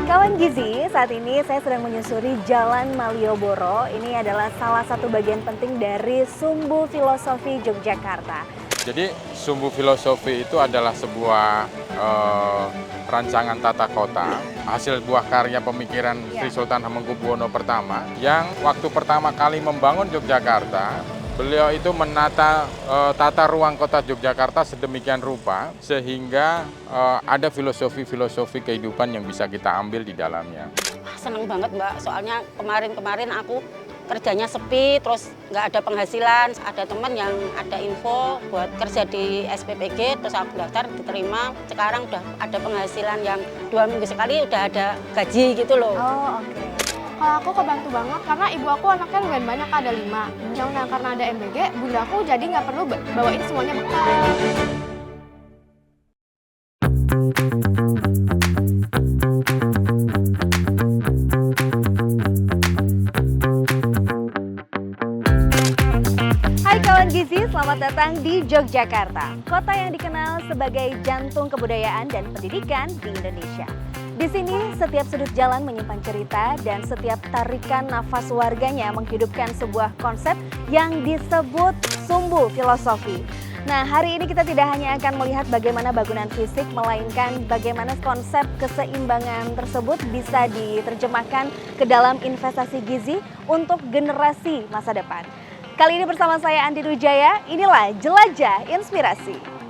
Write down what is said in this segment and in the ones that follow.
Kawan Gizi, saat ini saya sedang menyusuri Jalan Malioboro. Ini adalah salah satu bagian penting dari Sumbu Filosofi Yogyakarta. Jadi Sumbu Filosofi itu adalah sebuah rancangan tata kota, hasil buah karya pemikiran Sri Sultan Hamengkubuwono pertama, yang waktu pertama kali membangun Yogyakarta, beliau itu menata tata ruang kota Yogyakarta sedemikian rupa sehingga ada filosofi-filosofi kehidupan yang bisa kita ambil di dalamnya. Seneng banget Mbak, soalnya kemarin aku kerjanya sepi, terus nggak ada penghasilan. Ada teman yang ada info buat kerja di SPPG, terus aku daftar, diterima. Sekarang udah ada penghasilan yang 2 minggu sekali udah ada gaji gitu loh. Oh, oke. Kalau aku kebantu banget karena ibu aku anaknya lumayan banyak, ada 5. Nah, karena ada MBG, bunda aku jadi nggak perlu bawain semuanya bekal. Hai kawan Gizi, selamat datang di Yogyakarta, kota yang dikenal sebagai jantung kebudayaan dan pendidikan di Indonesia. Di sini, setiap sudut jalan menyimpan cerita dan setiap tarikan nafas warganya menghidupkan sebuah konsep yang disebut Sumbu Filosofi. Nah, hari ini kita tidak hanya akan melihat bagaimana bangunan fisik, melainkan bagaimana konsep keseimbangan tersebut bisa diterjemahkan ke dalam investasi gizi untuk generasi masa depan. Kali ini bersama saya Andi Wijaya, inilah Jelajah Inspirasi.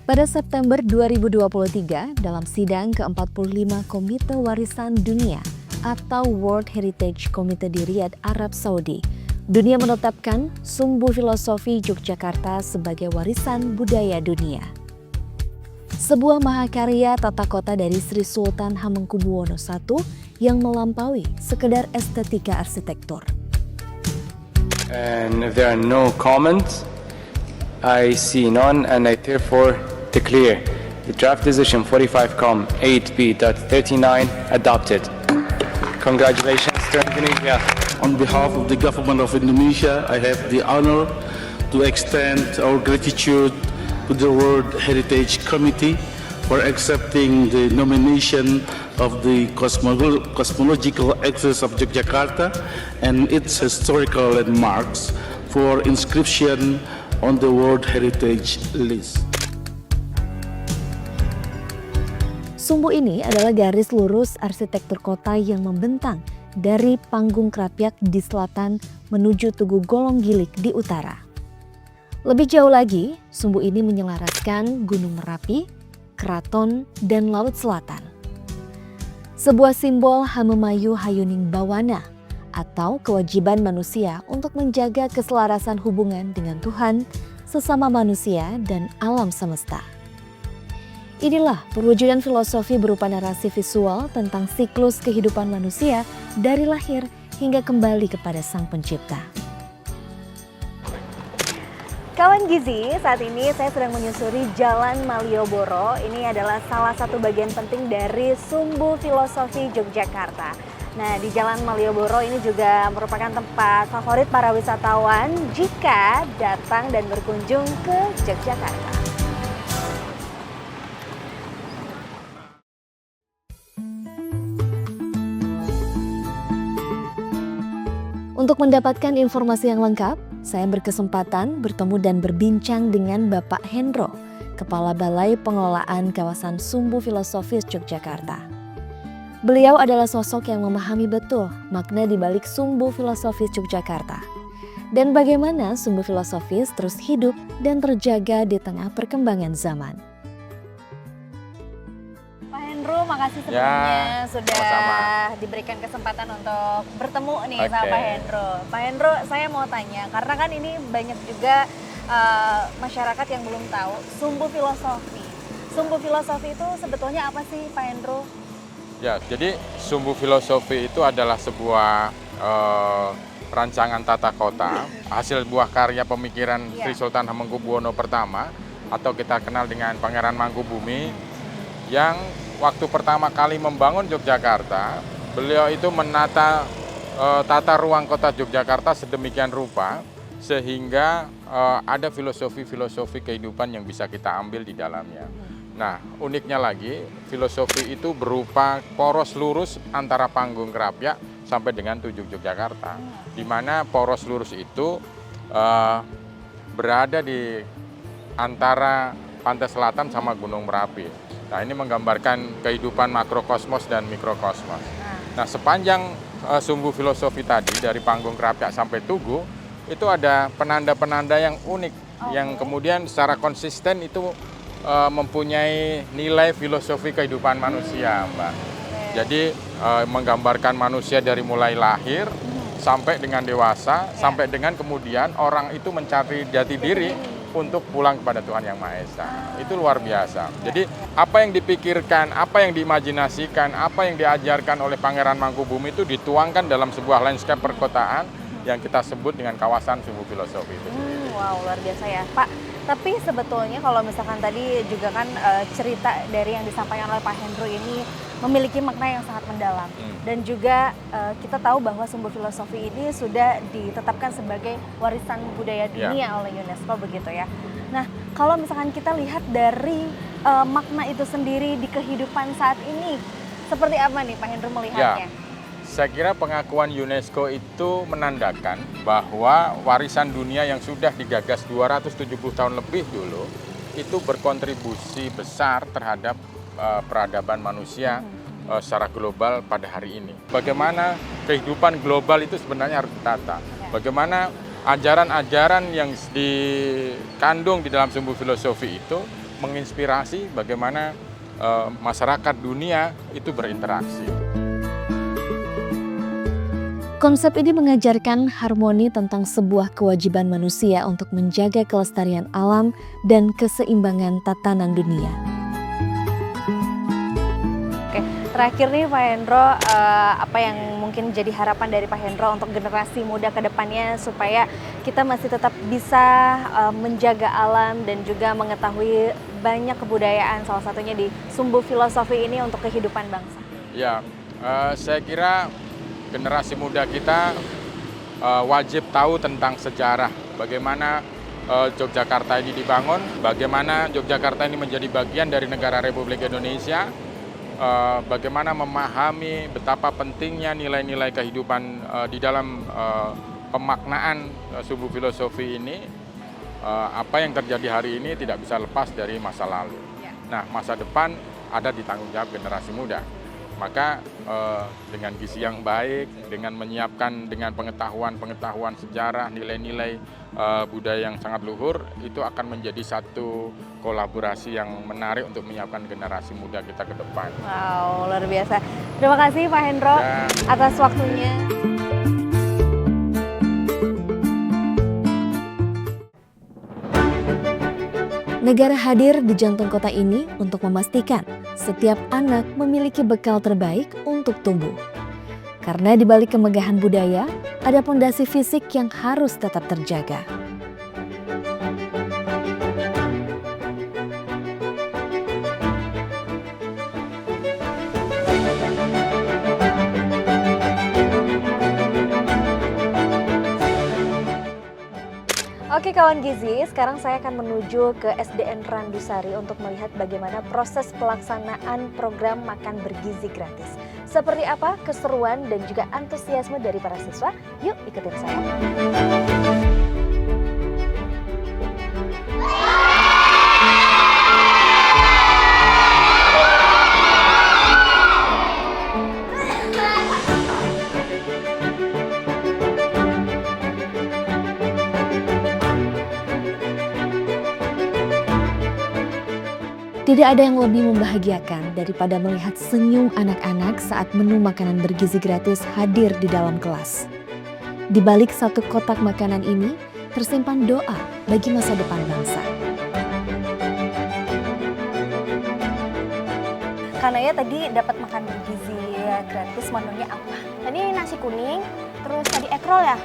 Pada September 2023, dalam sidang ke-45 Komite Warisan Dunia atau World Heritage Committee di Riyadh, Arab Saudi, dunia menetapkan Sumbu Filosofi Yogyakarta sebagai warisan budaya dunia. Sebuah mahakarya tata kota dari Sri Sultan Hamengkubuwono I yang melampaui sekedar estetika arsitektur. And if there are no comments, I see none, and I therefore declare the draft decision 45Com 8B.39 adopted. Congratulations to Indonesia. On behalf of the government of Indonesia, I have the honor to extend our gratitude to the World Heritage Committee for accepting the nomination of the cosmological axis of Yogyakarta and its historical landmarks for inscription on the World Heritage List. Sumbu ini adalah garis lurus arsitektur kota yang membentang dari Panggung Krapyak di selatan menuju Tugu Golong Gilik di utara. Lebih jauh lagi, sumbu ini menyelaraskan Gunung Merapi, Keraton, dan Laut Selatan. Sebuah simbol Hamemayu Hayuning Bawana atau kewajiban manusia untuk menjaga keselarasan hubungan dengan Tuhan, sesama manusia, dan alam semesta. Inilah perwujudan filosofi berupa narasi visual tentang siklus kehidupan manusia dari lahir hingga kembali kepada Sang Pencipta. Kawan Gizi, saat ini saya sedang menyusuri Jalan Malioboro. Ini adalah salah satu bagian penting dari Sumbu Filosofi Yogyakarta. Nah, di Jalan Malioboro ini juga merupakan tempat favorit para wisatawan jika datang dan berkunjung ke Yogyakarta. Untuk mendapatkan informasi yang lengkap, saya berkesempatan bertemu dan berbincang dengan Bapak Hendro, Kepala Balai Pengelolaan Kawasan Sumbu Filosofis Yogyakarta. Beliau adalah sosok yang memahami betul makna di balik Sumbu Filosofis Yogyakarta dan bagaimana Sumbu Filosofis terus hidup dan terjaga di tengah perkembangan zaman. Pak Hendro, makasih sebelumnya sudah sama-sama diberikan kesempatan untuk bertemu nih sama Pak Hendro. Pak Hendro, saya mau tanya, karena kan ini banyak juga masyarakat yang belum tahu Sumbu Filosofi. Sumbu filosofi itu sebetulnya apa sih Pak Hendro? Ya, jadi sumbu filosofi itu adalah sebuah rancangan tata kota, hasil buah karya pemikiran Sri Sultan Hamengkubuwono pertama, atau kita kenal dengan Pangeran Mangkubumi, yang waktu pertama kali membangun Yogyakarta, beliau itu menata tata ruang kota Yogyakarta sedemikian rupa, sehingga ada filosofi-filosofi kehidupan yang bisa kita ambil di dalamnya. Nah, uniknya lagi, filosofi itu berupa poros lurus antara Panggung Krapyak sampai dengan Tujuk Yogyakarta, di mana poros lurus itu berada di antara pantai selatan sama Gunung Merapi. Nah, ini menggambarkan kehidupan makrokosmos dan mikrokosmos. Nah, sepanjang sumbu filosofi tadi dari Panggung Krapyak sampai Tugu, itu ada penanda-penanda yang unik, yang kemudian secara konsisten itu mempunyai nilai filosofi kehidupan manusia, Mbak. Jadi menggambarkan manusia dari mulai lahir sampai dengan dewasa, sampai dengan kemudian orang itu mencari jati diri untuk pulang kepada Tuhan Yang Maha Esa. Itu luar biasa. Jadi apa yang dipikirkan, apa yang diimajinasikan, apa yang diajarkan oleh Pangeran Mangkubumi itu dituangkan dalam sebuah landscape perkotaan yang kita sebut dengan kawasan sumbu filosofi itu. Wow, luar biasa ya Pak. Tapi sebetulnya kalau misalkan tadi juga kan cerita dari yang disampaikan oleh Pak Hendro ini memiliki makna yang sangat mendalam. Dan juga kita tahu bahwa sumbu filosofi ini sudah ditetapkan sebagai warisan budaya dunia oleh UNESCO begitu ya. Nah, kalau misalkan kita lihat dari makna itu sendiri di kehidupan saat ini, seperti apa nih Pak Hendro melihatnya? Saya kira pengakuan UNESCO itu menandakan bahwa warisan dunia yang sudah digagas 270 tahun lebih dulu itu berkontribusi besar terhadap peradaban manusia secara global pada hari ini. Bagaimana kehidupan global itu sebenarnya harus ditata. Bagaimana ajaran-ajaran yang dikandung di dalam sumbu filosofi itu menginspirasi bagaimana masyarakat dunia itu berinteraksi. Konsep ini mengajarkan harmoni tentang sebuah kewajiban manusia untuk menjaga kelestarian alam dan keseimbangan tatanan dunia. Oke, terakhir nih Pak Hendro, apa yang mungkin jadi harapan dari Pak Hendro untuk generasi muda ke depannya supaya kita masih tetap bisa menjaga alam dan juga mengetahui banyak kebudayaan, salah satunya di sumbu filosofi ini untuk kehidupan bangsa? Ya, saya kira generasi muda kita wajib tahu tentang sejarah, bagaimana Yogyakarta ini dibangun, bagaimana Yogyakarta ini menjadi bagian dari negara Republik Indonesia, bagaimana memahami betapa pentingnya nilai-nilai kehidupan di dalam pemaknaan sumbu filosofi ini. Apa yang terjadi hari ini tidak bisa lepas dari masa lalu. Nah, masa depan ada di tanggung jawab generasi muda. Maka dengan gizi yang baik, dengan menyiapkan dengan pengetahuan sejarah, nilai-nilai budaya yang sangat luhur, itu akan menjadi satu kolaborasi yang menarik untuk menyiapkan generasi muda kita ke depan. Wow, luar biasa. Terima kasih Pak Hendro atas waktunya. Negara hadir di jantung kota ini untuk memastikan setiap anak memiliki bekal terbaik untuk tumbuh. Karena di balik kemegahan budaya, ada pondasi fisik yang harus tetap terjaga. Oke kawan Gizi, sekarang saya akan menuju ke SDN Randusari untuk melihat bagaimana proses pelaksanaan program makan bergizi gratis. Seperti apa keseruan dan juga antusiasme dari para siswa? Yuk ikutin saya. Tidak ada yang lebih membahagiakan daripada melihat senyum anak-anak saat menu makanan bergizi gratis hadir di dalam kelas. Di balik satu kotak makanan ini tersimpan doa bagi masa depan bangsa. Kak Naya tadi dapat makan gizi gratis, menunya apa? Tadi nasi kuning, terus tadi ekrol ya,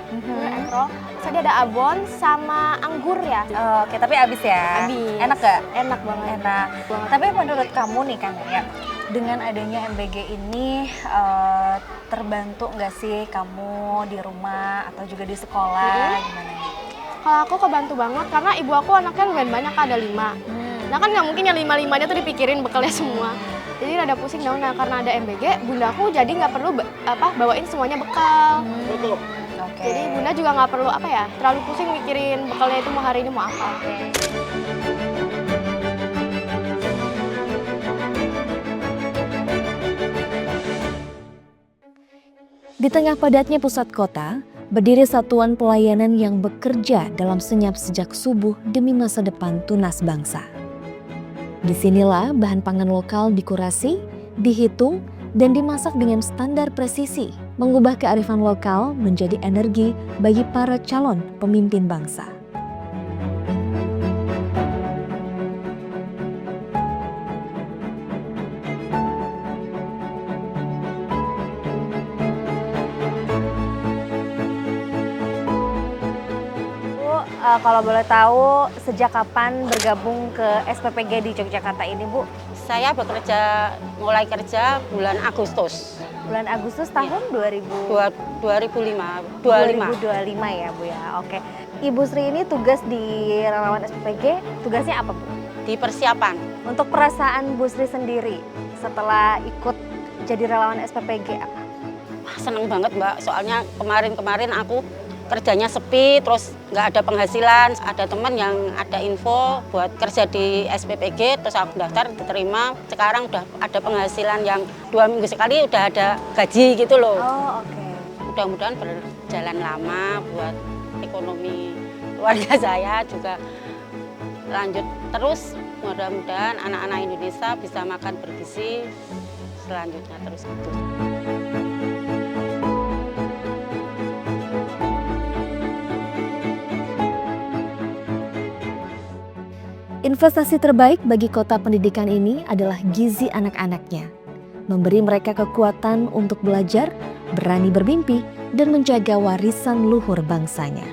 ekrol. Terus tadi ada abon sama anggur ya. Oke, tapi habis ya? Habis. Enak gak? Enak banget. Enak. Tapi menurut kamu nih Kak Naya, dengan adanya MBG ini terbantu nggak sih kamu di rumah atau juga di sekolah? Gimana nih? Kalau aku kebantu banget karena ibu aku anaknya lumayan banyak, ada 5. Nah kan nggak mungkin yang 5-5-nya tuh dipikirin bekalnya semua. Jadi rada pusing dong. Nah karena ada MBG, bunda aku jadi nggak perlu bawain semuanya bekal. Oke. Jadi bunda juga nggak perlu terlalu pusing mikirin bekalnya itu mau hari ini mau apa. Di tengah padatnya pusat kota, berdiri satuan pelayanan yang bekerja dalam senyap sejak subuh demi masa depan tunas bangsa. Disinilah bahan pangan lokal dikurasi, dihitung, dan dimasak dengan standar presisi, mengubah kearifan lokal menjadi energi bagi para calon pemimpin bangsa. Kalau boleh tahu, sejak kapan bergabung ke SPPG di Yogyakarta ini, Bu? Saya mulai kerja bulan Agustus Bulan Agustus tahun 2005. 2025 ya, Bu ya. Oke. Ibu Sri ini tugas di relawan SPPG, tugasnya apa, Bu? Di persiapan. Untuk perasaan Bu Sri sendiri setelah ikut jadi relawan SPPG apa? Wah, seneng banget Mbak, soalnya kemarin aku kerjanya sepi, terus nggak ada penghasilan. Ada teman yang ada info buat kerja di SPPG, terus aku daftar, diterima. Sekarang udah ada penghasilan yang 2 minggu sekali udah ada gaji gitu loh. Oh, oke. Mudah-mudahan berjalan lama buat ekonomi keluarga saya juga lanjut terus. Mudah-mudahan anak-anak Indonesia bisa makan bergizi selanjutnya terus gitu. Investasi terbaik bagi kota pendidikan ini adalah gizi anak-anaknya. Memberi mereka kekuatan untuk belajar, berani bermimpi, dan menjaga warisan luhur bangsanya.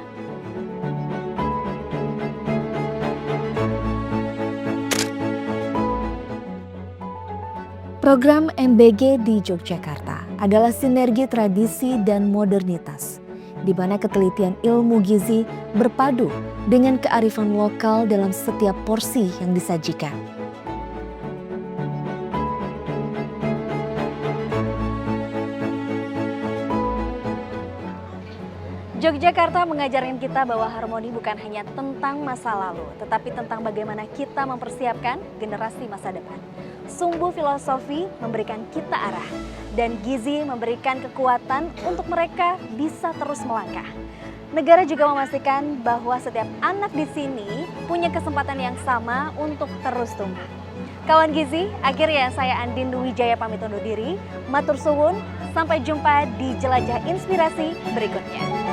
Program MBG di Yogyakarta adalah sinergi tradisi dan modernitas, di mana ketelitian ilmu gizi berpadu dengan kearifan lokal dalam setiap porsi yang disajikan. Yogyakarta mengajarkan kita bahwa harmoni bukan hanya tentang masa lalu, tetapi tentang bagaimana kita mempersiapkan generasi masa depan. Sumbu filosofi memberikan kita arah, dan gizi memberikan kekuatan untuk mereka bisa terus melangkah. Negara juga memastikan bahwa setiap anak di sini punya kesempatan yang sama untuk terus tumbuh. Kawan Gizi, akhirnya saya Andin Wijaya pamit undur diri. Matur suwun, sampai jumpa di jelajah inspirasi berikutnya.